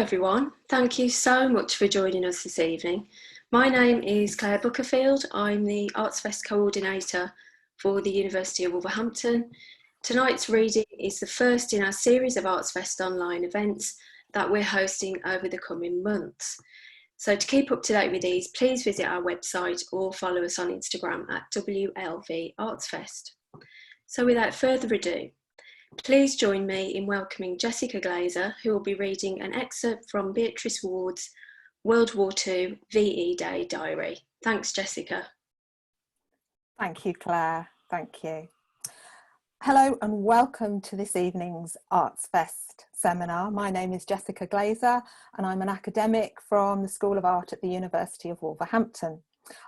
Everyone, thank you so much for joining us this evening. My name is Claire Bookerfield. I'm the ArtsFest coordinator for the University of Wolverhampton. Tonight's reading is the first in our series of ArtsFest online events that we're hosting over the coming months. So to keep up to date with these, please visit our website or follow us on Instagram at WLV ArtsFest. So without further ado, please join me in welcoming Jessica Glaser, who will be reading an excerpt from Beatrice Warde's World War II VE Day diary. Thanks, Jessica. Thank you, Claire. Thank you. Hello and welcome to this evening's ArtsFest seminar. My name is Jessica Glaser and I'm an academic from the School of Art at the University of Wolverhampton.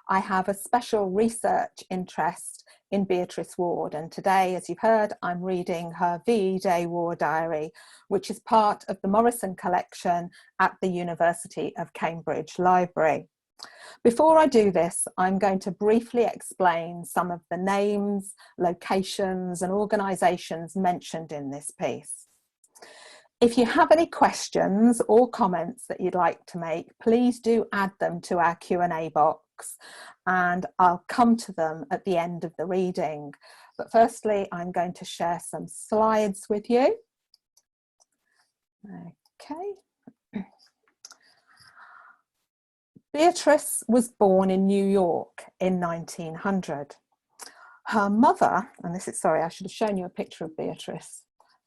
I have a special research interest in Beatrice Warde, and today, as you've heard, I'm reading her VE Day War Diary, which is part of the Morrison collection at the University of Cambridge Library. Before I do this, I'm going to briefly explain some of the names, locations and organisations mentioned in this piece. If you have any questions or comments that you'd like to make, please do add them to our Q&A box and I'll come to them at the end of the reading. But firstly, I'm going to share some slides with you. Okay. Beatrice was born in New York in 1900. Her mother, and this is, sorry, I should have shown you a picture of Beatrice.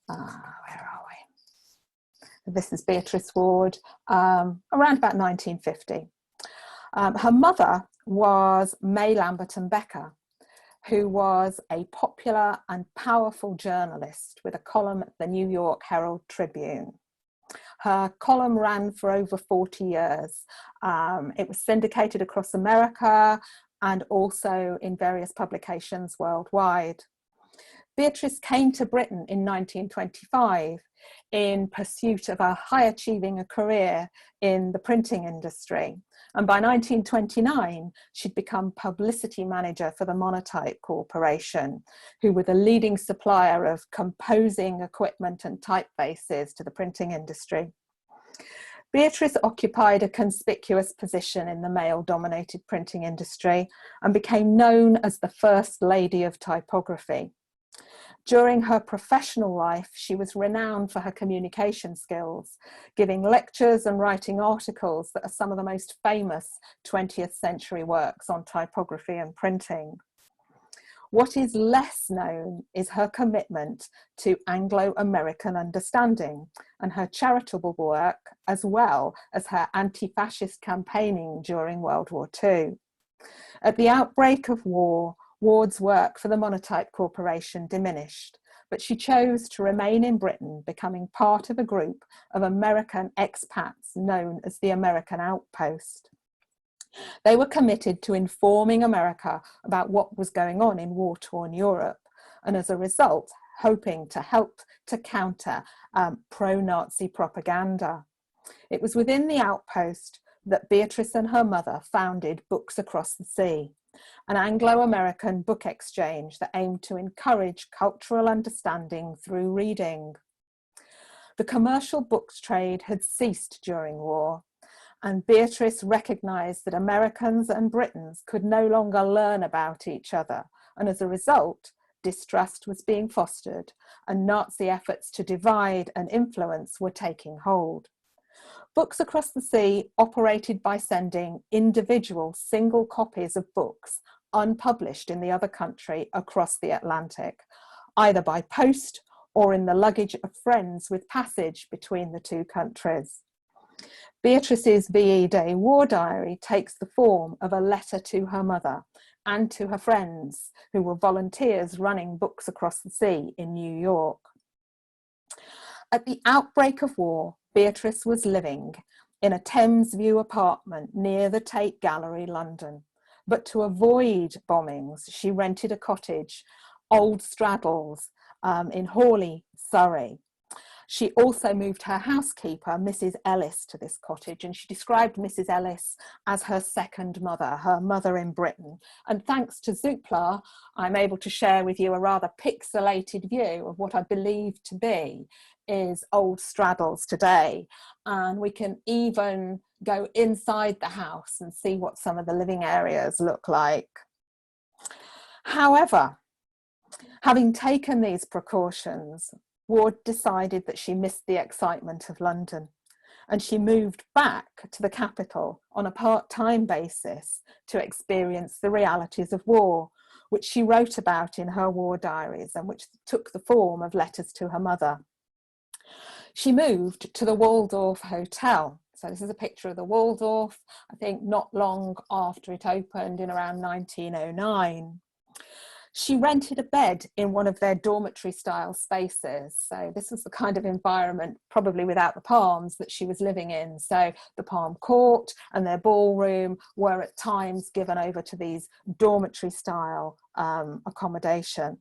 Where are we? This is Beatrice Warde, around about 1950. Her mother was May Lamberton Becker, who was a popular and powerful journalist with a column at the New York Herald Tribune. Her column ran for over 40 years. It was syndicated across America and also in various publications worldwide. Beatrice came to Britain in 1925 in pursuit of a high-achieving career in the printing industry. And by 1929, she'd become publicity manager for the Monotype Corporation, who were the leading supplier of composing equipment and typefaces to the printing industry. Beatrice occupied a conspicuous position in the male-dominated printing industry and became known as the First Lady of Typography. During her professional life, she was renowned for her communication skills, giving lectures and writing articles that are some of the most famous 20th century works on typography and printing. What is less known is her commitment to Anglo-American understanding and her charitable work, as well as her anti-Fascist campaigning during World War II. At the outbreak of war, Warde's work for the Monotype Corporation diminished, but she chose to remain in Britain, becoming part of a group of American expats known as the American Outpost. They were committed to informing America about what was going on in war-torn Europe, and as a result, hoping to help to counter pro-Nazi propaganda. It was within the Outpost that Beatrice and her mother founded Books Across the Sea, an Anglo-American book exchange that aimed to encourage cultural understanding through reading. The commercial books trade had ceased during war, and Beatrice recognised that Americans and Britons could no longer learn about each other, and as a result, distrust was being fostered, and Nazi efforts to divide and influence were taking hold. Books Across the Sea operated by sending individual single copies of books unpublished in the other country across the Atlantic, either by post or in the luggage of friends with passage between the two countries. Beatrice's VE Day War Diary takes the form of a letter to her mother and to her friends who were volunteers running Books Across the Sea in New York. At the outbreak of war, Beatrice was living in a Thames View apartment near the Tate Gallery, London. But to avoid bombings, she rented a cottage, Old Straddles, in Hawley, Surrey. She also moved her housekeeper, Mrs. Ellis, to this cottage, and she described Mrs. Ellis as her second mother, her mother in Britain. And thanks to Zoopla, I'm able to share with you a rather pixelated view of what I believe to be is Old Straddles today. And we can even go inside the house and see what some of the living areas look like. However, having taken these precautions, Warde decided that she missed the excitement of London, and she moved back to the capital on a part-time basis to experience the realities of war, which she wrote about in her war diaries and which took the form of letters to her mother. She moved to the Waldorf Hotel. So this is a picture of the Waldorf, I think not long after it opened in around 1909. She rented a bed in one of their dormitory style spaces. So this was the kind of environment, probably without the palms, that she was living in. So the Palm Court and their ballroom were at times given over to these dormitory style accommodation.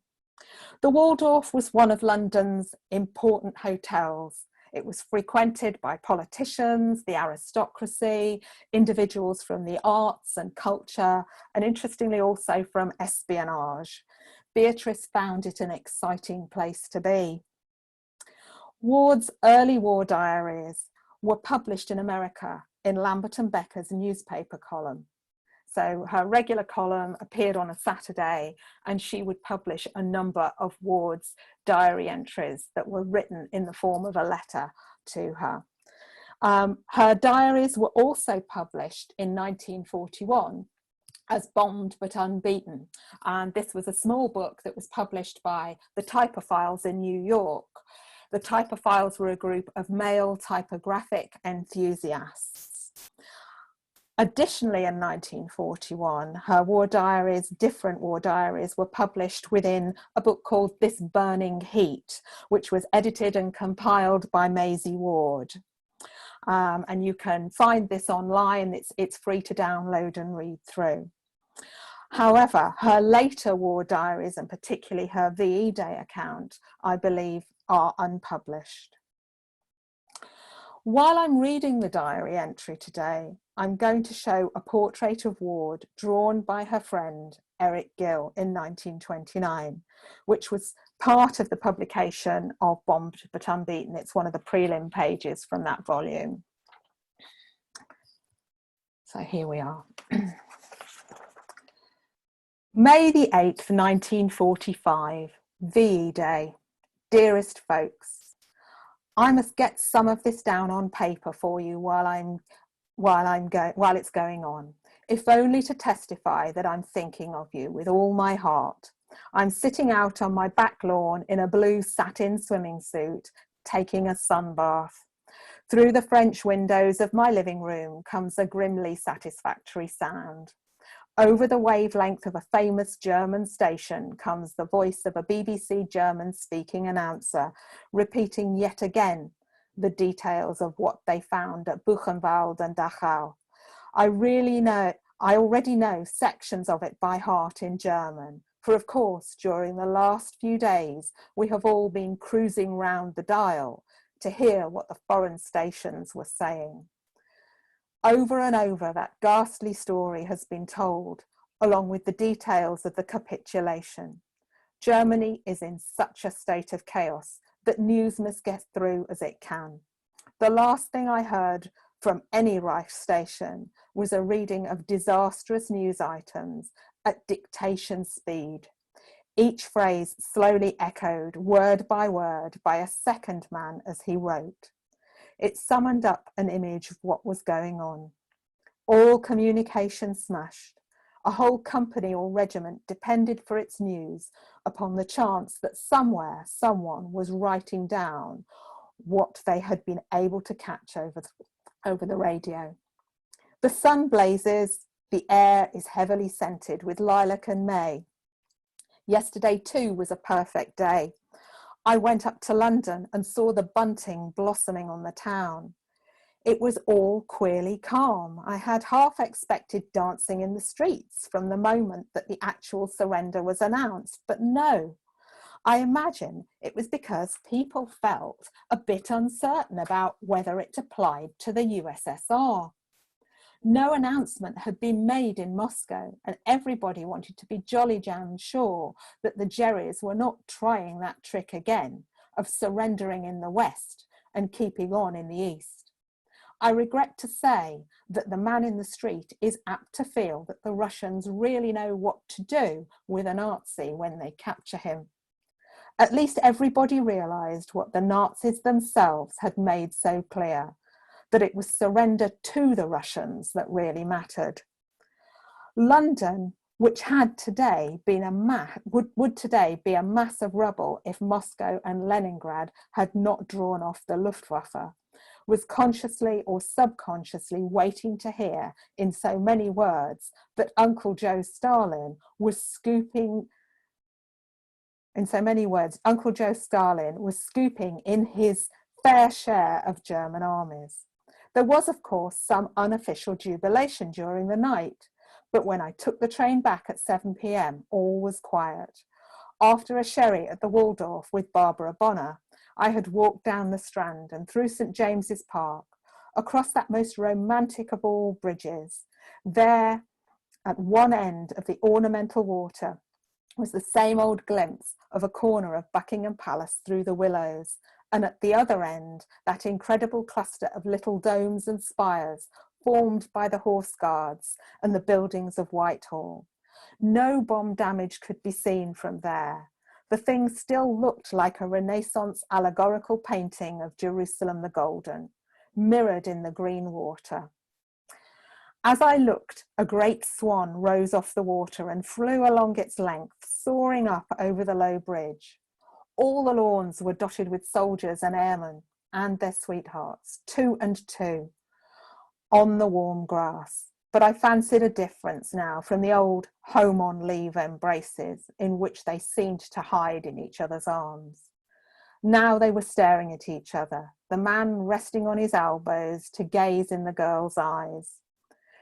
The Waldorf was one of London's important hotels. It was frequented by politicians, the aristocracy, individuals from the arts and culture, and interestingly also from espionage. Beatrice found it an exciting place to be. Warde's early war diaries were published in America in Lamberton Becker's newspaper column. So her regular column appeared on a Saturday, and she would publish a number of Warde's diary entries that were written in the form of a letter to her. Her diaries were also published in 1941 as Bombed But Unbeaten. And this was a small book that was published by the Typophiles in New York. The Typophiles were a group of male typographic enthusiasts. Additionally, in 1941, her war diaries, different war diaries, were published within a book called This Burning Heat, which was edited and compiled by May Warde. And you can find this online. It's free to download and read through. However, her later war diaries, and particularly her VE Day account, I believe, are unpublished. While I'm reading the diary entry today, I'm going to show a portrait of Warde drawn by her friend Eric Gill in 1929, which was part of the publication of Bombed But Unbeaten. It's one of the prelim pages from that volume. So here we are. May the 8th, 1945, VE Day. Dearest folks, I must get some of this down on paper for you while it's going on, if only to testify that I'm thinking of you with all my heart. I'm sitting out on my back lawn in a blue satin swimming suit, taking a sun bath. Through the French windows of my living room comes a grimly satisfactory sound. Over the wavelength of a famous German station comes the voice of a BBC German-speaking announcer, repeating yet again the details of what they found at Buchenwald and Dachau. I already know sections of it by heart in German, for of course, during the last few days, we have all been cruising round the dial to hear what the foreign stations were saying. Over and over, that ghastly story has been told, along with the details of the capitulation. Germany is in such a state of chaos that news must get through as it can. The last thing I heard from any Reich station was a reading of disastrous news items at dictation speed. Each phrase slowly echoed word by a second man as he wrote. It summoned up an image of what was going on. All communication smashed. A whole company or regiment depended for its news upon the chance that somewhere someone was writing down what they had been able to catch over the radio. The sun blazes, the air is heavily scented with lilac and May. Yesterday too was a perfect day. I went up to London and saw the bunting blossoming on the town. It was all queerly calm. I had half expected dancing in the streets from the moment that the actual surrender was announced, but no. I imagine it was because people felt a bit uncertain about whether it applied to the USSR. No announcement had been made in Moscow, and everybody wanted to be jolly damn sure that the Jerrys were not trying that trick again of surrendering in the West and keeping on in the East. I regret to say that the man in the street is apt to feel that the Russians really know what to do with a Nazi when they capture him. At least everybody realised what the Nazis themselves had made so clear, that it was surrender to the Russians that really mattered. London, which had today been would today be a mass of rubble if Moscow and Leningrad had not drawn off the Luftwaffe, was consciously or subconsciously waiting to hear, in so many words, that Uncle Joe Stalin was scooping in his fair share of German armies. There was, of course, some unofficial jubilation during the night, but when I took the train back at 7 p.m, all was quiet. After a sherry at the Waldorf with Barbara Bonner, I had walked down the Strand and through St James's Park, across that most romantic of all bridges. There, at one end of the ornamental water, was the same old glimpse of a corner of Buckingham Palace through the willows, and at the other end, that incredible cluster of little domes and spires formed by the Horse Guards and the buildings of Whitehall. No bomb damage could be seen from there. The thing still looked like a Renaissance allegorical painting of Jerusalem the Golden, mirrored in the green water. As I looked, a great swan rose off the water and flew along its length, soaring up over the low bridge. All the lawns were dotted with soldiers and airmen and their sweethearts, 2 and 2, on the warm grass. But I fancied a difference now from the old home on leave embraces in which they seemed to hide in each other's arms. Now they were staring at each other, the man resting on his elbows to gaze in the girl's eyes.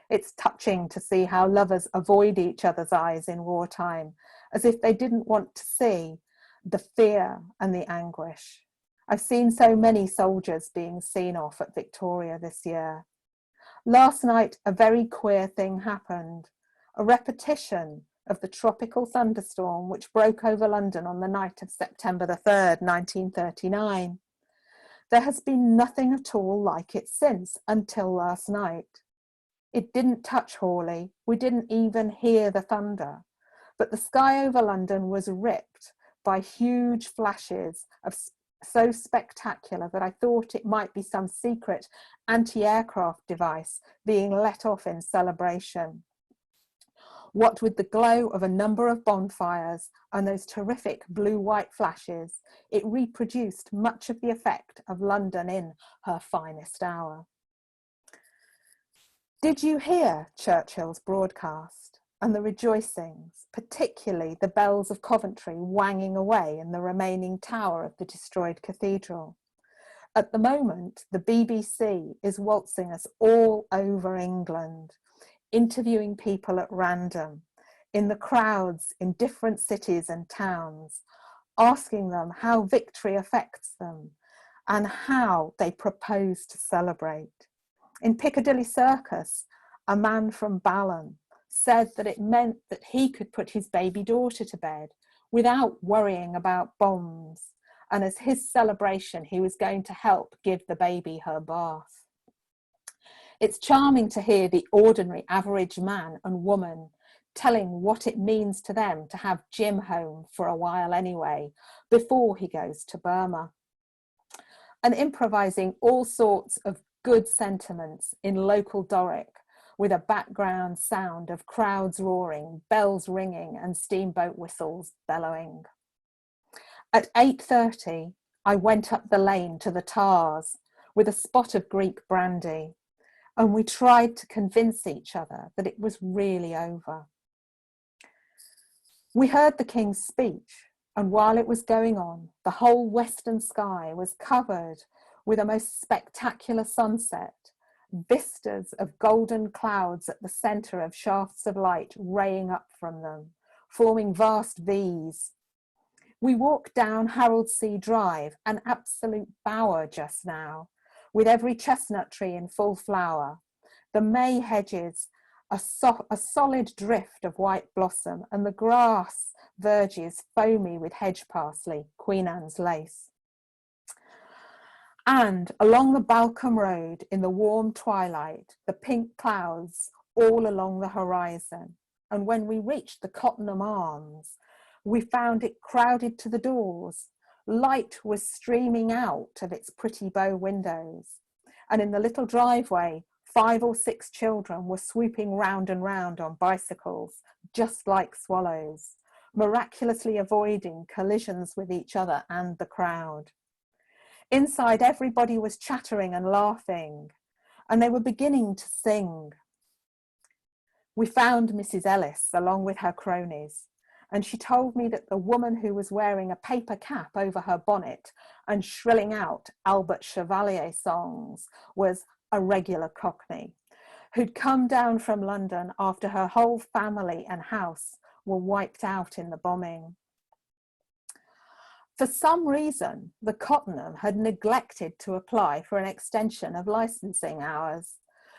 It's touching to see how lovers avoid each other's eyes in wartime, as if they didn't want to see the fear and the anguish. I've seen so many soldiers being seen off at Victoria this year. Last night, a very queer thing happened, a repetition of the tropical thunderstorm which broke over London on the night of September the 3rd, 1939. There has been nothing at all like it since, until last night. It didn't touch Hawley, we didn't even hear the thunder, but the sky over London was ripped by huge flashes of so spectacular that I thought it might be some secret anti-aircraft device being let off in celebration. What with the glow of a number of bonfires and those terrific blue-white flashes, it reproduced much of the effect of London in her finest hour. Did you hear Churchill's broadcast and the rejoicings, particularly the bells of Coventry wanging away in the remaining tower of the destroyed cathedral? At the moment, the BBC is waltzing us all over England, interviewing people at random, in the crowds in different cities and towns, asking them how victory affects them and how they propose to celebrate. In Piccadilly Circus, a man from Balham said that it meant that he could put his baby daughter to bed without worrying about bombs, and as his celebration, he was going to help give the baby her bath. It's charming to hear the ordinary average man and woman telling what it means to them to have Jim home for a while anyway, before he goes to Burma. And improvising all sorts of good sentiments in local Doric, with a background sound of crowds roaring, bells ringing and steamboat whistles bellowing. At 8:30, I went up the lane to the Tars with a spot of Greek brandy, and we tried to convince each other that it was really over. We heard the King's speech, and while it was going on, the whole western sky was covered with a most spectacular sunset, vistas of golden clouds at the centre of shafts of light raying up from them, forming vast V's. We walked down Haroldseay Drive, an absolute bower just now, with every chestnut tree in full flower, the may hedges a solid drift of white blossom, and the grass verges foamy with hedge parsley, Queen Anne's lace. And along the Balcombe Road in the warm twilight, the pink clouds all along the horizon. And when we reached the Cottenham Arms, we found it crowded to the doors. Light was streaming out of its pretty bow windows. And in the little driveway, 5 or 6 children were swooping round and round on bicycles, just like swallows, miraculously avoiding collisions with each other and the crowd. Inside, everybody was chattering and laughing, and they were beginning to sing. We found Mrs. Ellis along with her cronies, and she told me that the woman who was wearing a paper cap over her bonnet and shrilling out Albert Chevalier songs was a regular Cockney, who'd come down from London after her whole family and house were wiped out in the bombing. For some reason, the Cottenham had neglected to apply for an extension of licensing hours,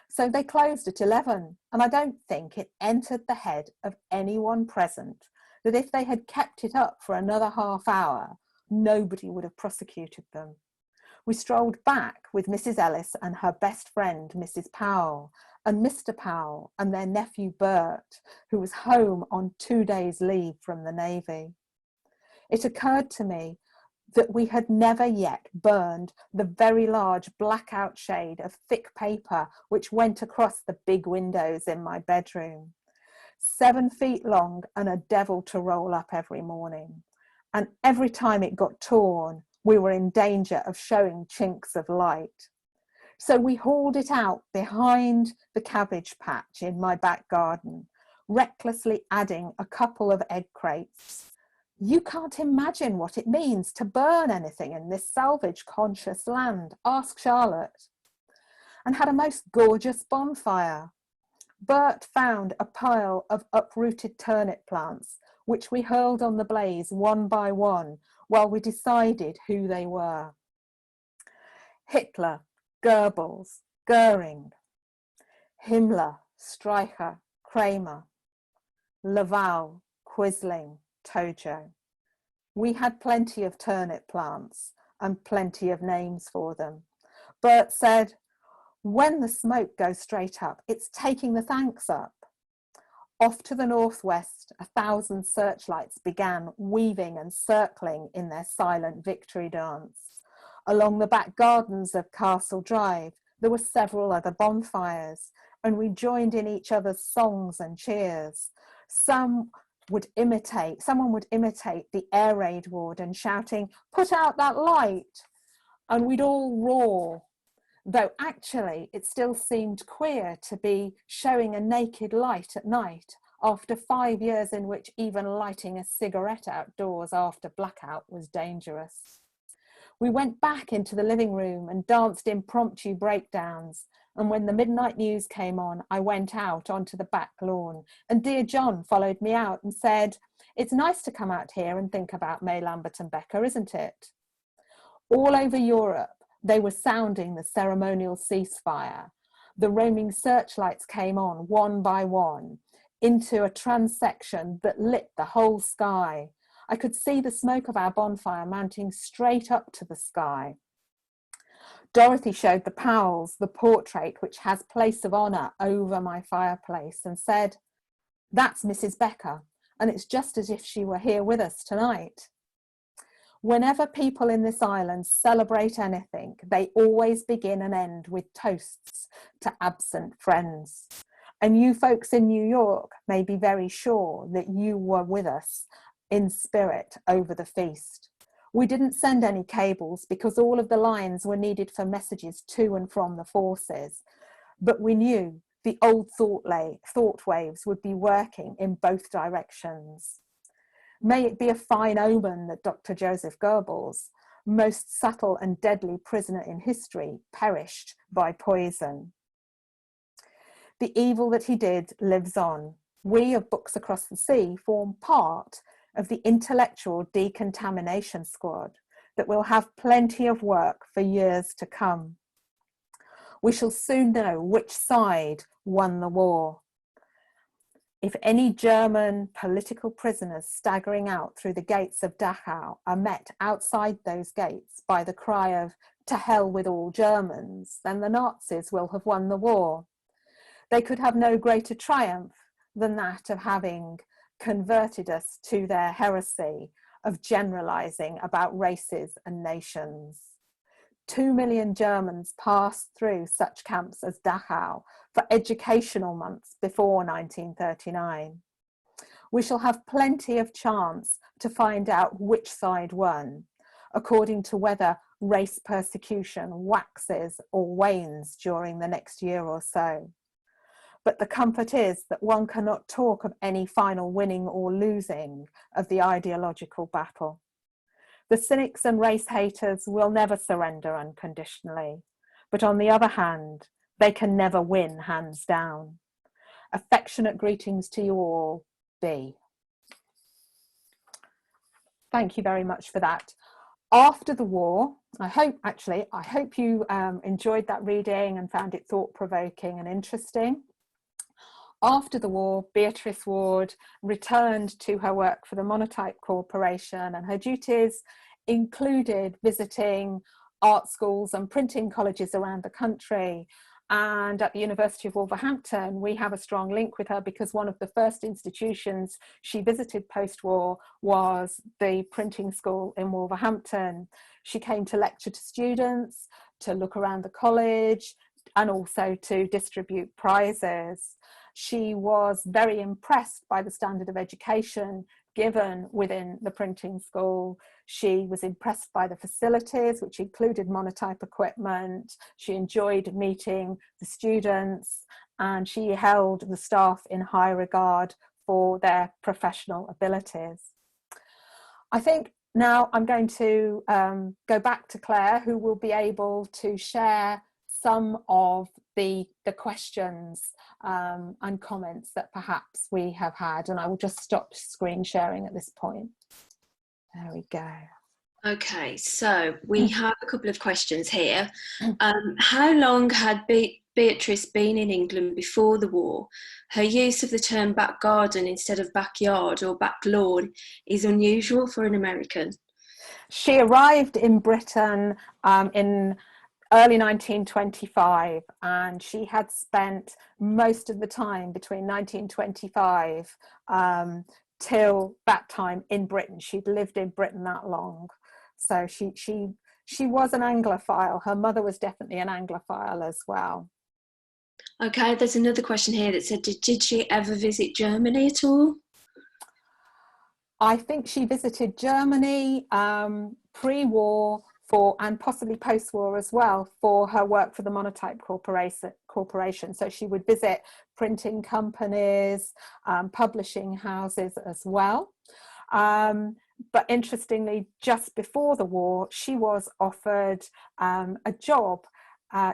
so they closed at 11, and I don't think it entered the head of anyone present that if they had kept it up for another half hour, nobody would have prosecuted them. We strolled back with Mrs. Ellis and her best friend, Mrs. Powell, and Mr. Powell and their nephew Bert, who was home on 2 days' leave from the Navy. It occurred to me that we had never yet burned the very large blackout shade of thick paper which went across the big windows in my bedroom. 7 feet long and a devil to roll up every morning. And every time it got torn, we were in danger of showing chinks of light. So we hauled it out behind the cabbage patch in my back garden, recklessly adding a couple of egg crates. You can't imagine what it means to burn anything in this salvage-conscious land, ask Charlotte. And had a most gorgeous bonfire. Bert found a pile of uprooted turnip plants, which we hurled on the blaze one by one while we decided who they were. Hitler, Goebbels, Goering, Himmler, Streicher, Kramer, Laval, Quisling, Tojo. We had plenty of turnip plants and plenty of names for them. Bert said, when the smoke goes straight up, it's taking the thanks up. Off to the northwest, 1,000 searchlights began weaving and circling in their silent victory dance. Along the back gardens of Castle Drive, there were several other bonfires, and we joined in each other's songs and cheers. Someone would imitate the air raid warden shouting, "Put out that light!" And we'd all roar, though actually it still seemed queer to be showing a naked light at night after 5 years in which even lighting a cigarette outdoors after blackout was dangerous. We went back into the living room and danced impromptu breakdowns. And when the midnight news came on, I went out onto the back lawn, and dear John followed me out and said, "It's nice to come out here and think about May Lamberton Becker, isn't it?" All over Europe, they were sounding the ceremonial ceasefire. The roaming searchlights came on one by one into a transection that lit the whole sky. I could see the smoke of our bonfire mounting straight up to the sky. Dorothy showed the Powells the portrait which has place of honour over my fireplace and said, "That's Mrs. Becker, and it's just as if she were here with us tonight." Whenever people in this island celebrate anything, they always begin and end with toasts to absent friends. And you folks in New York may be very sure that you were with us in spirit over the feast. We didn't send any cables because all of the lines were needed for messages to and from the forces, but we knew the old thought waves would be working in both directions. May it be a fine omen that Dr. Joseph Goebbels, most subtle and deadly prisoner in history, perished by poison. The evil that he did lives on. We of Books Across the Sea form part of the intellectual decontamination squad that will have plenty of work for years to come. We shall soon know which side won the war. If any German political prisoners staggering out through the gates of Dachau are met outside those gates by the cry of "to hell with all Germans," then the Nazis will have won the war. They could have no greater triumph than that of having converted us to their heresy of generalizing about races and nations. 2 million Germans passed through such camps as Dachau for educational months before 1939. We shall have plenty of chance to find out which side won, according to whether race persecution waxes or wanes during the next year or so. But the comfort is that one cannot talk of any final winning or losing of the ideological battle. The cynics and race haters will never surrender unconditionally, but on the other hand, they can never win hands down. Affectionate greetings to you all, B. Thank you very much for that. After the war, I hope you enjoyed that reading and found it thought-provoking and interesting. After the war, Beatrice Warde returned to her work for the Monotype Corporation, and her duties included visiting art schools and printing colleges around the country. And at the University of Wolverhampton, we have a strong link with her because one of the first institutions she visited post-war was the printing school in Wolverhampton. She came to lecture to students, to look around the college, and also to distribute prizes. She was very impressed by the standard of education given within the printing school. She was impressed by the facilities, which included monotype equipment. She enjoyed meeting the students, and she held the staff in high regard for their professional abilities. I think now I'm going to go back to Claire, who will be able to share some of the questions and comments that perhaps we have had, and I will just stop screen sharing at this point. There we go. Okay, so we have a couple of questions here. How long had Beatrice been in England before the war? Her use of the term back garden instead of backyard or back lawn is unusual for an American. She arrived in Britain in early 1925, and she had spent most of the time between 1925 till that time in Britain. She'd lived in Britain that long, so she was an Anglophile. Her mother was definitely an Anglophile as well. Okay, there's another question here that said, did she ever visit Germany at all? I think she visited Germany pre-war and possibly post-war as well for her work for the Monotype Corporation. So she would visit printing companies, publishing houses as well. But interestingly, just before the war, she was offered a job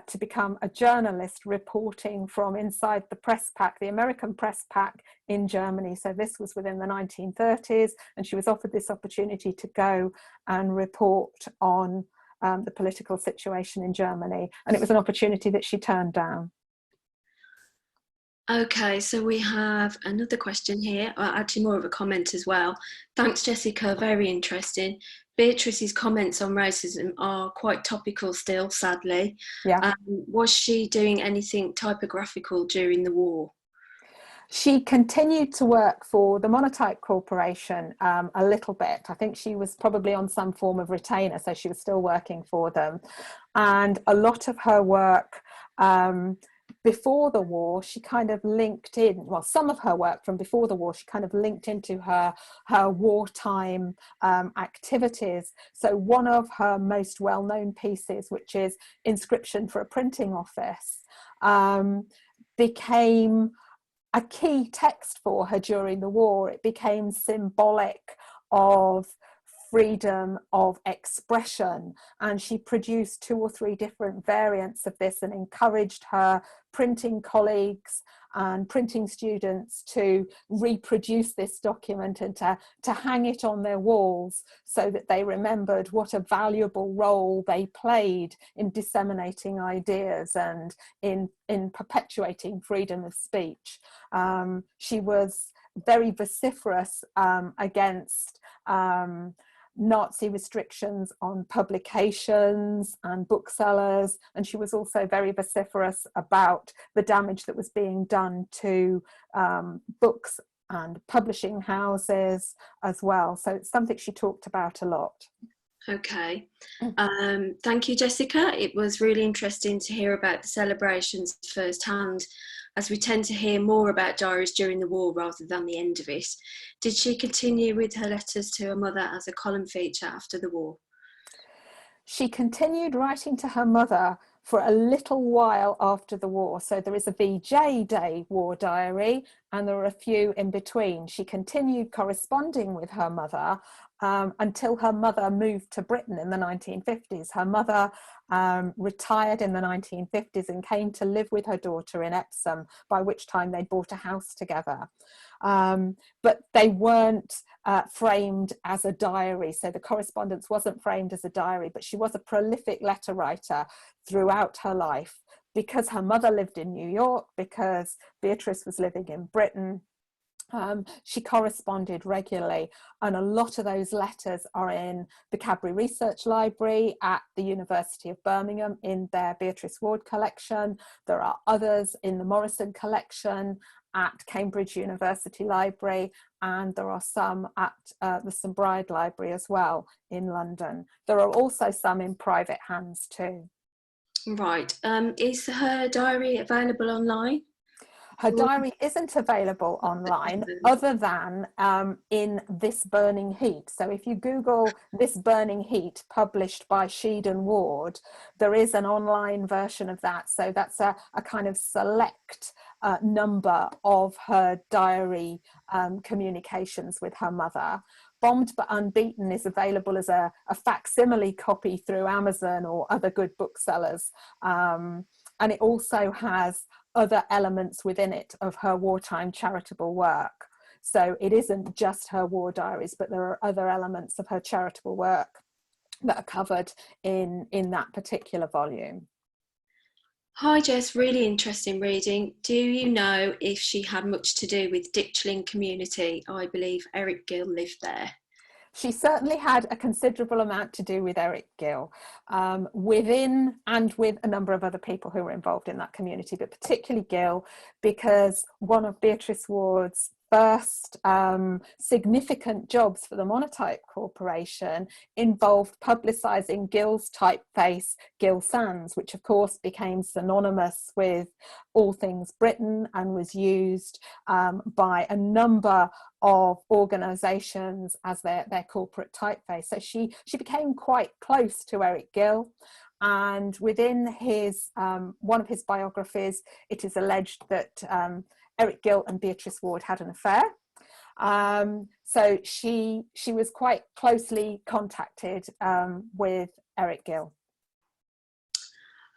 to become a journalist reporting from inside the press pack, the American press pack in Germany. So this was within the 1930s, and she was offered this opportunity to go and report on the political situation in Germany. And it was an opportunity that she turned down. Okay, so we have another question here, actually more of a comment as well. Thanks, Jessica, very interesting. Beatrice's comments on racism are quite topical still, sadly. Yeah. Was she doing anything typographical during the war? She continued to work for the Monotype Corporation a little bit. I think she was probably on some form of retainer, so she was still working for them. And a lot of her work before the war, she kind of linked in, well, some of her work from before the war, she kind of linked into her wartime activities. So one of her most well-known pieces, which is Inscription for a Printing Office, became a key text for her during the war. It became symbolic of freedom of expression, and she produced 2 or 3 different variants of this and encouraged her printing colleagues and printing students to reproduce this document and to hang it on their walls so that they remembered what a valuable role they played in disseminating ideas and in perpetuating freedom of speech. She was very vociferous against Nazi restrictions on publications and booksellers, and she was also very vociferous about the damage that was being done to books and publishing houses as well. So it's something she talked about a lot. Okay, thank you, Jessica. It was really interesting to hear about the celebrations firsthand, as we tend to hear more about diaries during the war rather than the end of it. Did she continue with her letters to her mother as a column feature after the war? She continued writing to her mother for a little while after the war. So there is a VJ Day war diary, and there are a few in between. She continued corresponding with her mother until her mother moved to Britain in the 1950s. Her mother retired in the 1950s and came to live with her daughter in Epsom, by which time they bought a house together. But they weren't framed as a diary, so the correspondence wasn't framed as a diary, but she was a prolific letter writer throughout her life, because her mother lived in New York, because Beatrice was living in Britain. She corresponded regularly, and a lot of those letters are in the Cadbury Research Library at the University of Birmingham in their Beatrice Warde collection. There are others in the Morrison collection at Cambridge University Library, and there are some at the St Bride Library as well in London. There are also some in private hands too. Right, is her diary available online? Her diary isn't available online other than in This Burning Heat. So if you Google This Burning Heat published by Sheed and Ward, there is an online version of that. So that's a kind of select number of her diary communications with her mother. Bombed But Unbeaten is available as a facsimile copy through Amazon or other good booksellers. And it also has other elements within it of her wartime charitable work. So it isn't just her war diaries, but there are other elements of her charitable work that are covered in that particular volume. Hi Jess, really interesting reading. Do you know if she had much to do with Ditchling community? I believe Eric Gill lived there. She certainly had a considerable amount to do with Eric Gill, within and with a number of other people who were involved in that community, but particularly Gill, because one of Beatrice Warde's first significant jobs for the Monotype Corporation involved publicising Gill's typeface, Gill Sans, which of course became synonymous with all things Britain and was used by a number of organisations as their corporate typeface. So she became quite close to Eric Gill, and within his one of his biographies, it is alleged that Eric Gill and Beatrice Warde had an affair. So she was quite closely contacted with Eric Gill.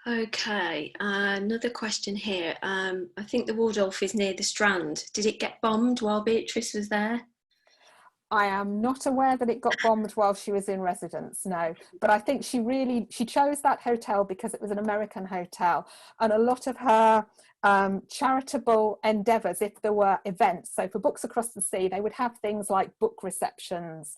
Okay, another question here. I think the Waldorf is near the Strand. Did it get bombed while Beatrice was there? I am not aware that it got bombed while she was in residence, no. But I think she chose that hotel because it was an American hotel, and a lot of her charitable endeavours, if there were events, so for Books Across the Sea, they would have things like book receptions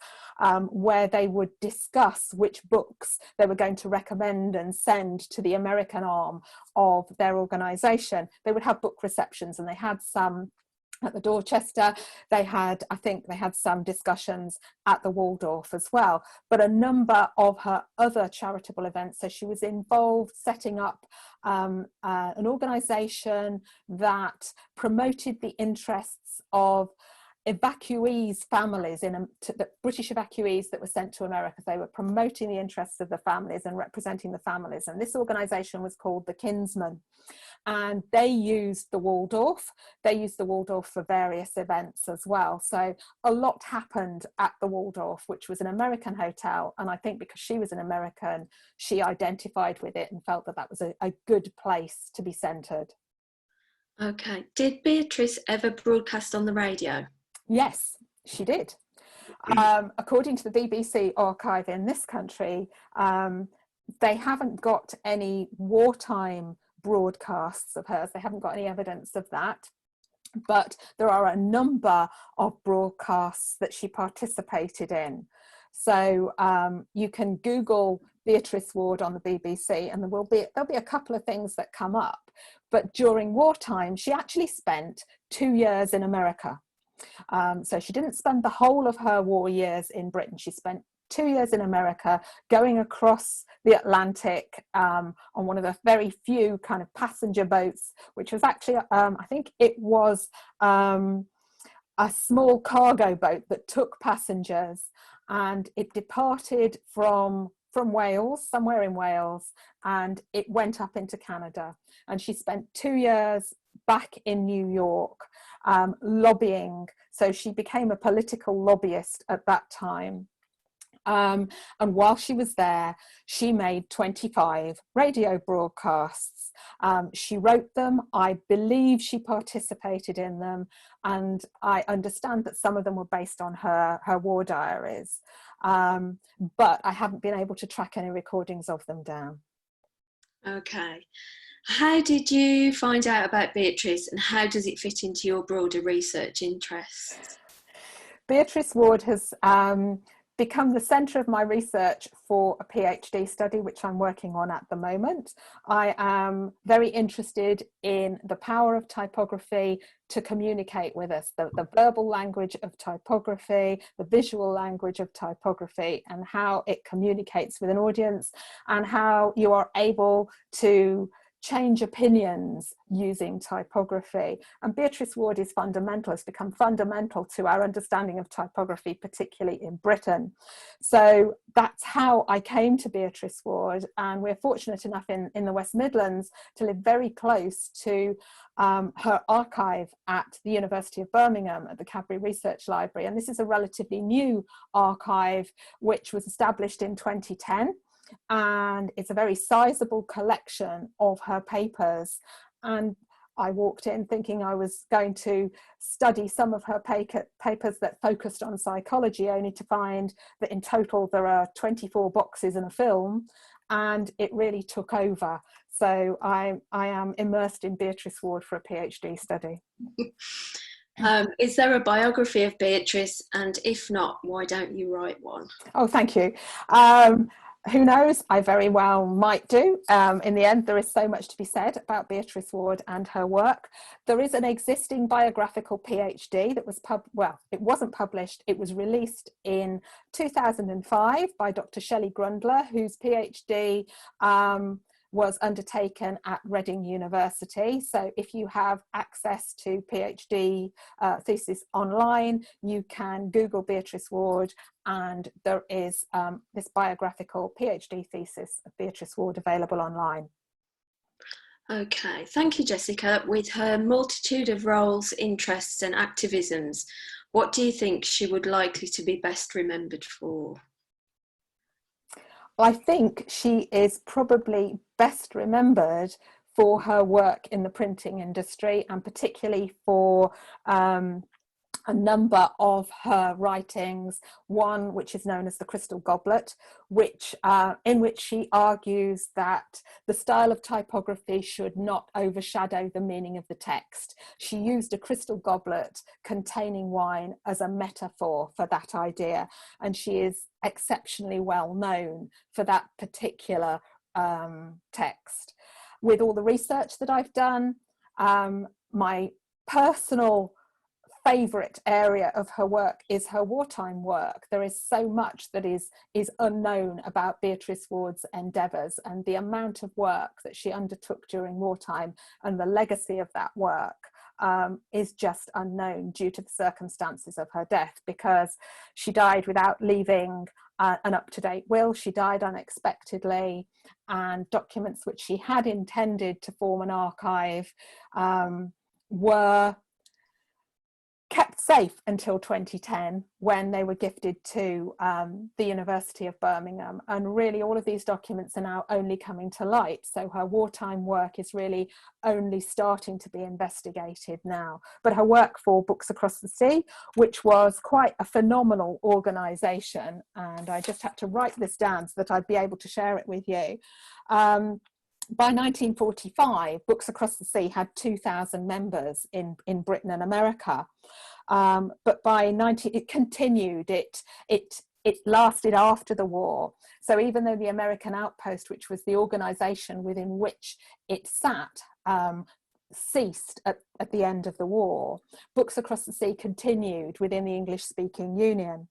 where they would discuss which books they were going to recommend and send to the American arm of their organisation. They would have book receptions, and they had some at the Dorchester. I think they had some discussions at the Waldorf as well, but a number of her other charitable events. So she was involved setting up an organisation that promoted the interests of evacuees' families, the British evacuees that were sent to America. They were promoting the interests of the families and representing the families, and this organisation was called the Kinsmen, and they used the Waldorf. They used the Waldorf for various events as well. So a lot happened at the Waldorf, which was an American hotel, and I think because she was an American, she identified with it and felt that that was a good place to be centred. Okay. Did Beatrice ever broadcast on the radio? Yes, she did. According to the BBC archive in this country, they haven't got any wartime broadcasts of hers. They haven't got any evidence of that. But there are a number of broadcasts that she participated in. So you can Google Beatrice Warde on the BBC, and there'll be a couple of things that come up. But during wartime, she actually spent 2 years in America. So she didn't spend the whole of her war years in Britain. She spent 2 years in America, going across the Atlantic on one of the very few kind of passenger boats, which was actually, I think it was a small cargo boat that took passengers, and it departed from Wales, somewhere in Wales, and it went up into Canada. And she spent 2 years back in New York lobbying. So she became a political lobbyist at that time. And while she was there, she made 25 radio broadcasts. She wrote them. I believe she participated in them. And I understand that some of them were based on her war diaries. But I haven't been able to track any recordings of them down. Okay. How did you find out about Beatrice, and how does it fit into your broader research interests? Beatrice Warde has become the centre of my research for a PhD study, which I'm working on at the moment. I am very interested in the power of typography to communicate with us, the verbal language of typography, the visual language of typography, and how it communicates with an audience, and how you are able to change opinions using typography. And Beatrice Warde is fundamental, has become fundamental to our understanding of typography, particularly in Britain. So that's how I came to Beatrice Warde, and we're fortunate enough in the West Midlands to live very close to her archive at the University of Birmingham at the Cadbury Research Library. And this is a relatively new archive which was established in 2010. And it's a very sizable collection of her papers. And I walked in thinking I was going to study some of her papers that focused on psychology, only to find that in total there are 24 boxes in a film, and it really took over. So I am immersed in Beatrice Warde for a PhD study. Is there a biography of Beatrice, and if not, why don't you write one? Oh, thank you. Who knows? I very well might do. In the end, there is so much to be said about Beatrice Warde and her work. There is an existing biographical PhD that was it wasn't published. It was released in 2005 by Dr. Shelley Grundler, whose PhD was undertaken at Reading University. So if you have access to PhD thesis online, you can Google Beatrice Warde, and there is this biographical PhD thesis of Beatrice Warde available online. Okay, thank you, Jessica. With her multitude of roles, interests and activisms, what do you think she would likely to be best remembered for? I think she is probably best remembered for her work in the printing industry, and particularly for a number of her writings, one which is known as The Crystal Goblet, in which she argues that the style of typography should not overshadow the meaning of the text. She used a crystal goblet containing wine as a metaphor for that idea, and she is exceptionally well known for that particular text. With all the research that I've done, my personal favourite area of her work is her wartime work. There is so much that is unknown about Beatrice Warde's endeavours, and the amount of work that she undertook during wartime and the legacy of that work is just unknown due to the circumstances of her death, because she died without leaving an up-to-date will. She died unexpectedly, and documents which she had intended to form an archive were kept safe until 2010, when they were gifted to the University of Birmingham. And really all of these documents are now only coming to light. So her wartime work is really only starting to be investigated now. But her work for Books Across the Sea, which was quite a phenomenal organisation, and I just had to write this down so that I'd be able to share it with you. By 1945, Books Across the Sea had 2,000 members in Britain and America. But by it continued, it lasted after the war. So even though the American Outpost, which was the organisation within which it sat, ceased at the end of the war, Books Across the Sea continued within the English-speaking Union.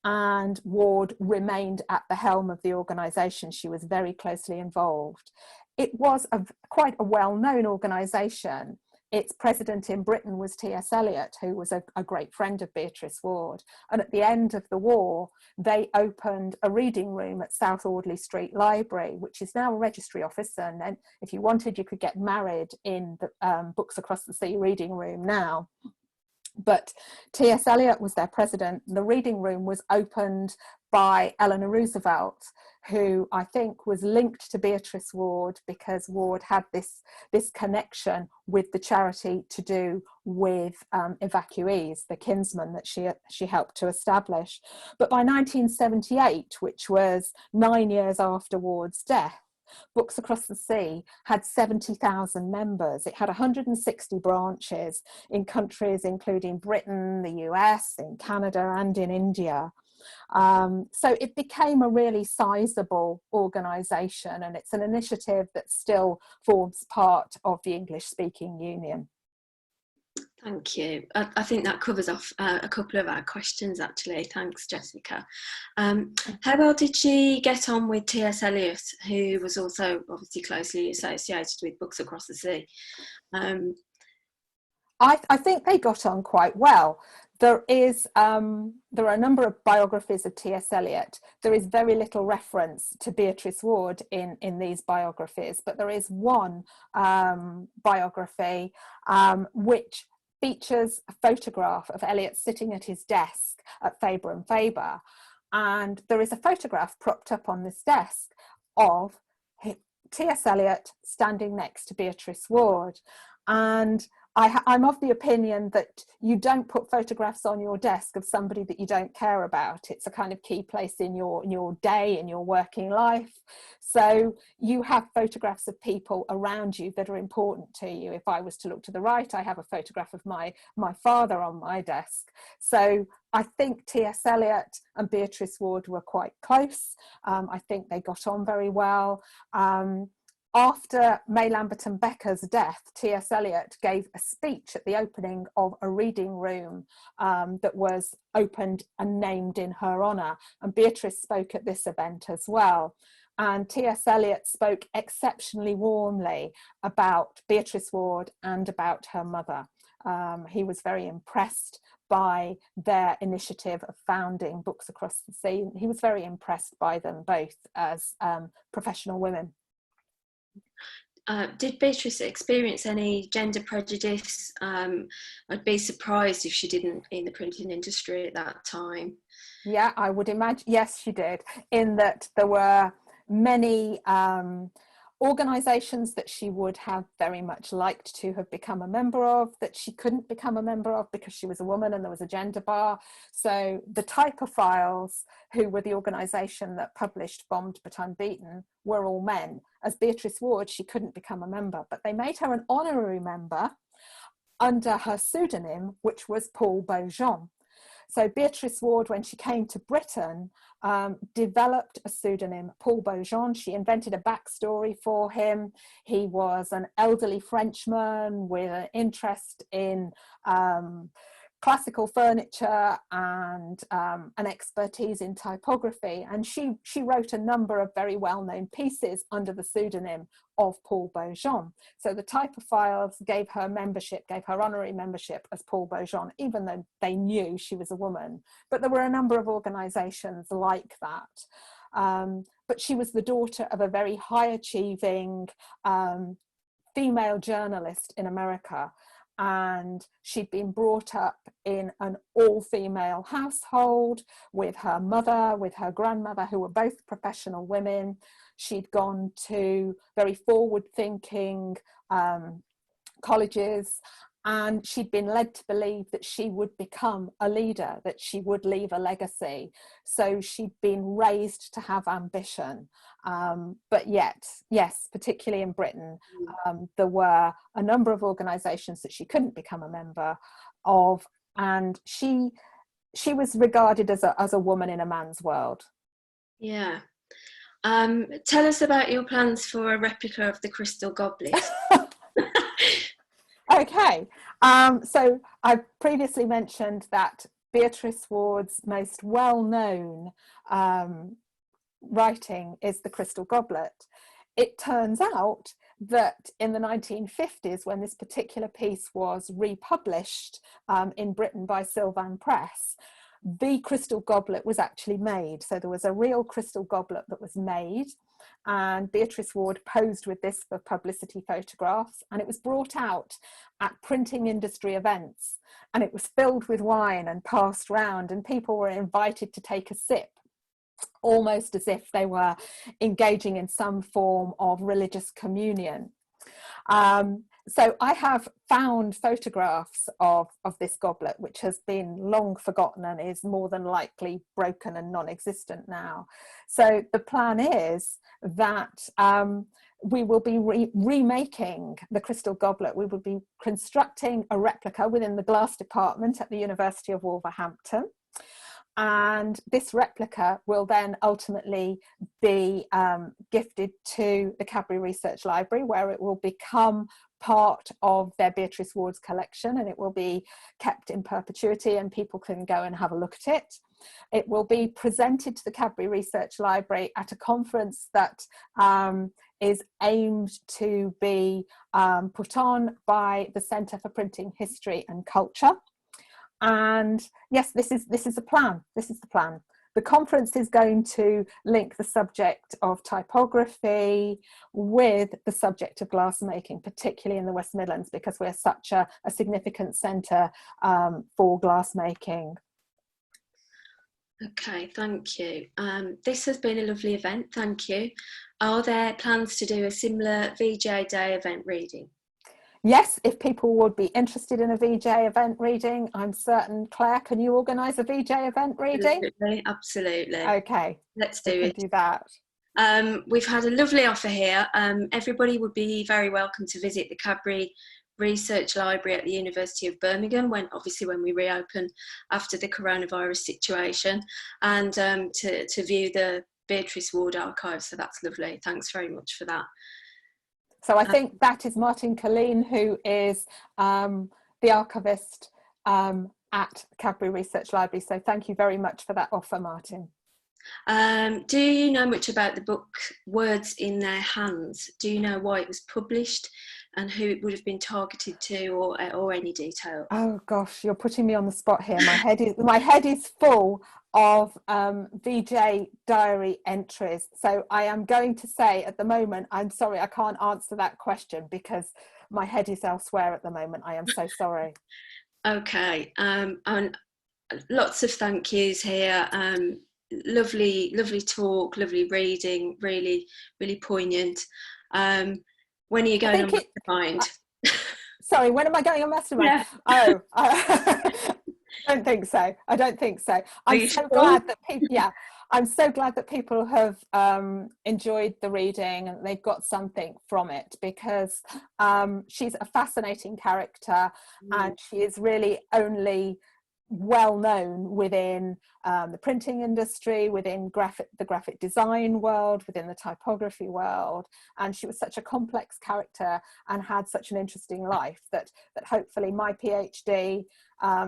And Warde remained at the helm of the organisation. She was very closely involved. It was quite a well-known organisation. Its president in Britain was T.S. Eliot, who was a great friend of Beatrice Warde. And at the end of the war, they opened a reading room at South Audley Street Library, which is now a registry office. And then if you wanted, you could get married in the Books Across the Sea reading room now. But T.S. Eliot was their president. The reading room was opened by Eleanor Roosevelt, who I think was linked to Beatrice Warde because Warde had this connection with the charity to do with evacuees, the kinsmen that she helped to establish. But by 1978, which was 9 years after Warde's death, Books Across the Sea had 70,000 members. It had 160 branches in countries including Britain, the US, in Canada and in India. So it became a really sizable organisation, and it's an initiative that still forms part of the English-speaking Union. Thank you. I think that covers off a couple of our questions, actually. Thanks, Jessica. How well did she get on with T.S. Eliot, who was also obviously closely associated with Books Across the Sea? I think they got on quite well. There are a number of biographies of T.S. Eliot. There is very little reference to Beatrice Warde in these biographies, but there is one biography which features a photograph of Eliot sitting at his desk at Faber and Faber. And there is a photograph propped up on this desk of T.S. Eliot standing next to Beatrice Warde. And I'm of the opinion that you don't put photographs on your desk of somebody that you don't care about. It's a kind of key place in your day, in your working life. So you have photographs of people around you that are important to you. If I was to look to the right, I have a photograph of my father on my desk. So I think T.S. Eliot and Beatrice Warde were quite close. I think they got on very well. After May Lamberton Becker's death, T.S. Eliot gave a speech at the opening of a reading room that was opened and named in her honour. And Beatrice spoke at this event as well. And T.S. Eliot spoke exceptionally warmly about Beatrice Warde and about her mother. He was very impressed by their initiative of founding Books Across the Sea. He was very impressed by them both as professional women. Did Beatrice experience any gender prejudice? I'd be surprised if she didn't in the printing industry at that time. Yeah, I would imagine, yes, she did, in that there were many organisations that she would have very much liked to have become a member of, that she couldn't become a member of because she was a woman and there was a gender bar. So the Typophiles, who were the organisation that published Bombed But Unbeaten, were all men. As Beatrice Warde, she couldn't become a member, but they made her an honorary member under her pseudonym, which was Paul Beaujean. So Beatrice Warde, when she came to Britain, developed a pseudonym, Paul Beaujean. She invented a backstory for him. He was an elderly Frenchman with an interest in classical furniture and an expertise in typography. And she wrote a number of very well-known pieces under the pseudonym of Paul Beaujean. So the Typophiles gave her membership, gave her honorary membership as Paul Beaujean, even though they knew she was a woman. But there were a number of organisations like that. But she was the daughter of a very high-achieving female journalist in America. and she'd been brought up in an all-female household with her mother, with her grandmother, who were both professional women. She'd gone to very forward-thinking colleges, and she'd been led to believe that she would become a leader, that she would leave a legacy. So she'd been raised to have ambition. But yet, yes, particularly in Britain, there were a number of organisations that she couldn't become a member of, and she was regarded as a woman in a man's world. Yeah. Tell us about your plans for a replica of the crystal goblet. Okay, so I've previously mentioned that Beatrice Warde's most well-known writing is The Crystal Goblet. It turns out that in the 1950s, when this particular piece was republished in Britain by Sylvan Press, the crystal goblet was actually made. So there was a real crystal goblet that was made, and Beatrice Warde posed with this for publicity photographs, and it was brought out at printing industry events, and it was filled with wine and passed round, and people were invited to take a sip, almost as if they were engaging in some form of religious communion. So I have found photographs of this goblet, which has been long forgotten and is more than likely broken and non-existent now. So the plan is that we will be remaking the crystal goblet. We will be constructing a replica within the glass department at the University of Wolverhampton. And this replica will then ultimately be gifted to the Cadbury Research Library, where it will become part of their Beatrice Warde's collection, and it will be kept in perpetuity and people can go and have a look at it. It will be presented to the Cadbury Research Library at a conference that is aimed to be put on by the Centre for Printing History and Culture. And yes, this is the plan. This is the plan. The conference is going to link the subject of typography with the subject of glassmaking, particularly in the West Midlands, because we're such a significant centre for glassmaking. Okay, thank you. This has been a lovely event, thank you. Are there plans to do a similar VJ Day event reading? Yes, if people would be interested in a VJ event reading, I'm certain. Claire, can you organise a VJ event reading? Absolutely, absolutely. Okay, let's do it. Do that. We've had a lovely offer here. Everybody would be very welcome to visit the Cadbury Research Library at the University of Birmingham when we reopen after the coronavirus situation, and to view the Beatrice Warde archive. So that's lovely. Thanks very much for that. So I think that is Martin Colleen, who is the archivist at Cadbury Research Library. So thank you very much for that offer, Martin. Do you know much about the book Words in Their Hands? Do you know why it was published and who it would have been targeted to, or any detail? Oh gosh, you're putting me on the spot here. My head is full of VJ diary entries. So I am going to say at the moment, I'm sorry, I can't answer that question because my head is elsewhere at the moment. I am so sorry. Okay, and lots of thank yous here. Lovely talk, lovely reading, really poignant. When are you going on Mastermind? Sorry, when am I going on Mastermind? Yeah. I don't think so. I'm so glad that people, I'm so glad that people have enjoyed the reading and they've got something from it, because she's a fascinating character and she is really only well known within the printing industry, within the graphic design world, within the typography world, and she was such a complex character and had such an interesting life that hopefully my PhD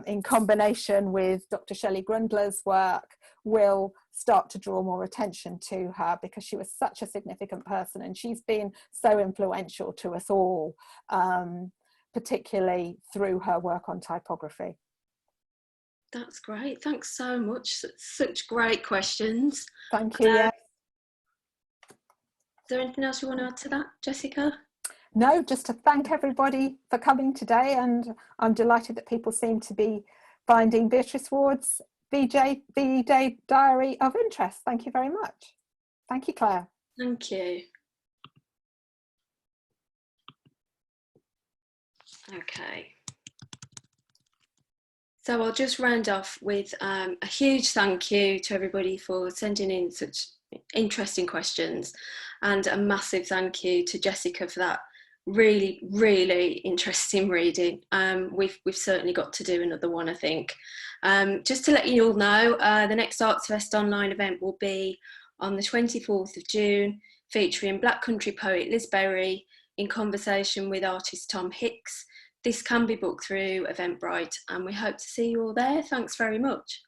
in combination with Dr. Shelley Grundler's work will start to draw more attention to her, because she was such a significant person and she's been so influential to us all, particularly through her work on typography. That's great. Thanks so much. Such great questions. Thank you. Is there anything else you want to add to that, Jessica? No, just to thank everybody for coming today, and I'm delighted that people seem to be finding Beatrice Warde's VJ Diary of interest. Thank you very much. Thank you, Claire. Thank you. Okay. So I'll just round off with a huge thank you to everybody for sending in such interesting questions, and a massive thank you to Jessica for that really, really interesting reading. We've certainly got to do another one, I think. Just to let you all know, the next ArtsFest online event will be on the 24th of June, featuring Black country poet Liz Berry in conversation with artist Tom Hicks. This can be booked through Eventbrite, and we hope to see you all there. Thanks very much.